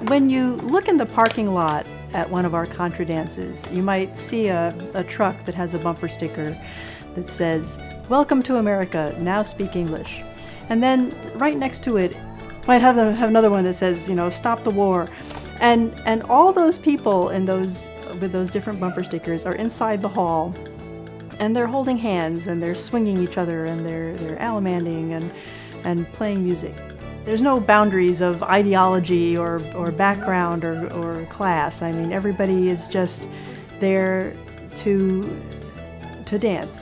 When you look in the parking lot at one of our contra dances, you might see a truck that has a bumper sticker that says, "Welcome to America, now speak English." And then right next to it might have another one that says, you know, "Stop the war." And all those people in with those different bumper stickers are inside the hall, and they're holding hands and they're swinging each other and they're allemanding and playing music. There's no boundaries of ideology or background or class. I mean, everybody is just there to dance.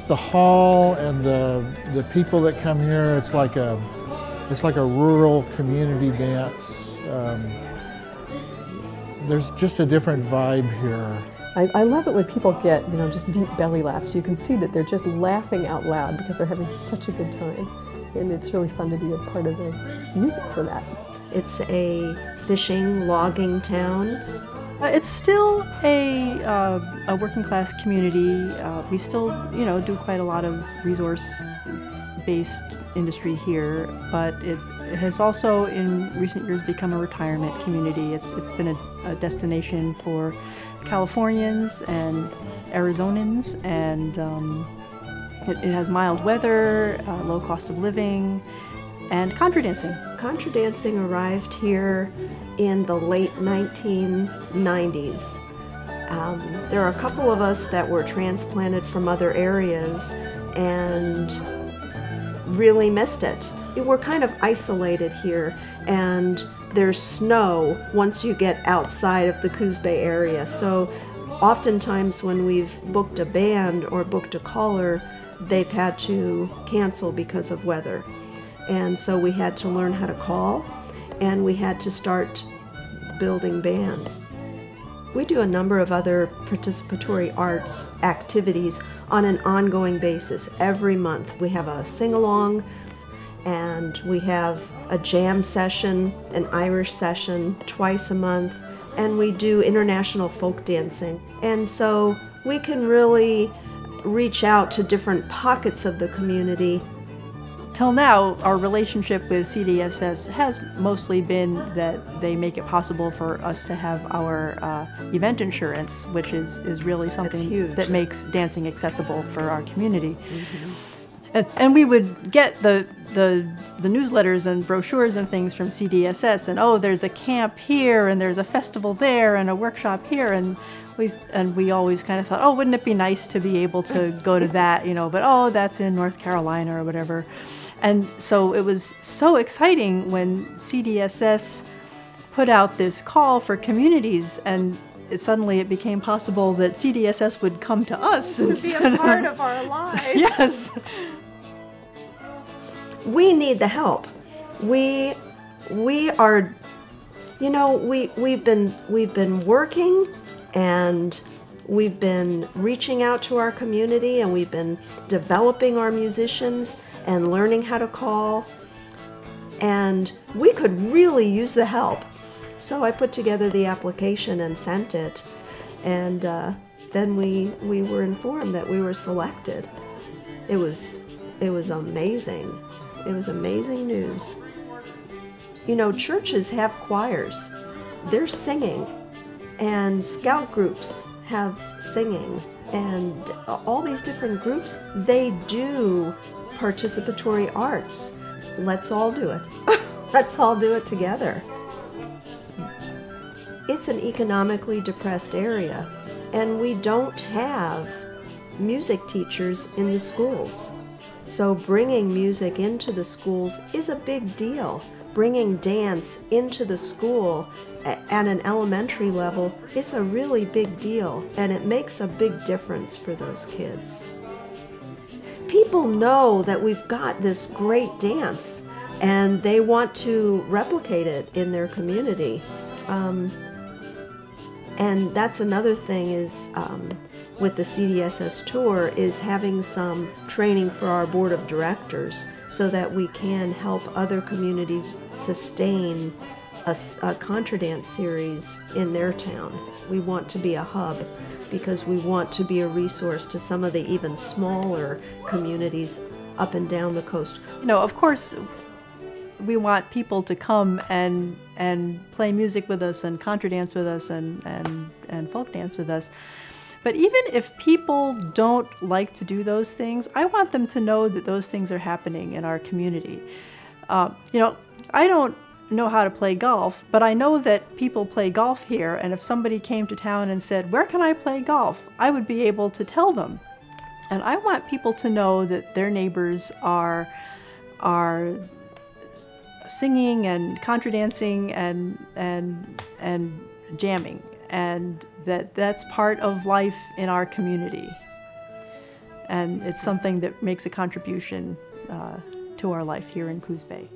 The hall and the people that come here, it's like a rural community dance. There's just a different vibe here. I love it when people get, you know, just deep belly laughs. You can see that they're just laughing out loud because they're having such a good time. And it's really fun to be a part of the music for that. It's a fishing, logging town. It's still a working class community. We still, you know, do quite a lot of resource-based industry here, but it has also in recent years become a retirement community. It's been a destination for Californians and Arizonans, and it has mild weather, low cost of living, and contra dancing. Contra dancing arrived here in the late 1990s. There are a couple of us that were transplanted from other areas and really missed it. We're kind of isolated here, and there's snow once you get outside of the Coos Bay area. So oftentimes when we've booked a band or booked a caller, they've had to cancel because of weather. And so we had to learn how to call, and we had to start building bands. We do a number of other participatory arts activities on an ongoing basis. Every month we have a sing-along, and we have a jam session, an Irish session twice a month, and we do international folk dancing. And so we can really reach out to different pockets of the community. Till now, our relationship with CDSS has mostly been that they make it possible for us to have our event insurance, which is really something that makes dancing accessible for our community. Mm-hmm. And we would get the newsletters and brochures and things from CDSS, and oh, there's a camp here, and there's a festival there, and a workshop here, and we always kind of thought, oh, wouldn't it be nice to be able to go to that, you know, but oh, that's in North Carolina or whatever. And so it was so exciting when CDSS put out this call for communities, and suddenly it became possible that CDSS would come to us to be a part of our lives. Yes. We need the help. We are, you know, we've been working, and we've been reaching out to our community, and we've been developing our musicians and learning how to call, and we could really use the help. So I put together the application and sent it, and then we were informed that we were selected. It was amazing. It was amazing news. You know, churches have choirs. They're singing, and scout groups have singing, and all these different groups, they do participatory arts. Let's all do it. Let's all do it together. It's an economically depressed area, and we don't have music teachers in the schools. So bringing music into the schools is a big deal. Bringing dance into the school at an elementary level is a really big deal, and it makes a big difference for those kids. People know that we've got this great dance, and they want to replicate it in their community. And that's another thing is with the CDSS Tour is having some training for our board of directors so that we can help other communities sustain a contra dance series in their town. We want to be a hub because we want to be a resource to some of the even smaller communities up and down the coast. You know, of course, we want people to come and play music with us and contra dance with us and folk dance with us. But even if people don't like to do those things, I want them to know that those things are happening in our community. You know, I don't know how to play golf, but I know that people play golf here, and if somebody came to town and said, "Where can I play golf?" I would be able to tell them. And I want people to know that their neighbors are singing and contra dancing and jamming, and that's part of life in our community. And it's something that makes a contribution to our life here in Coos Bay.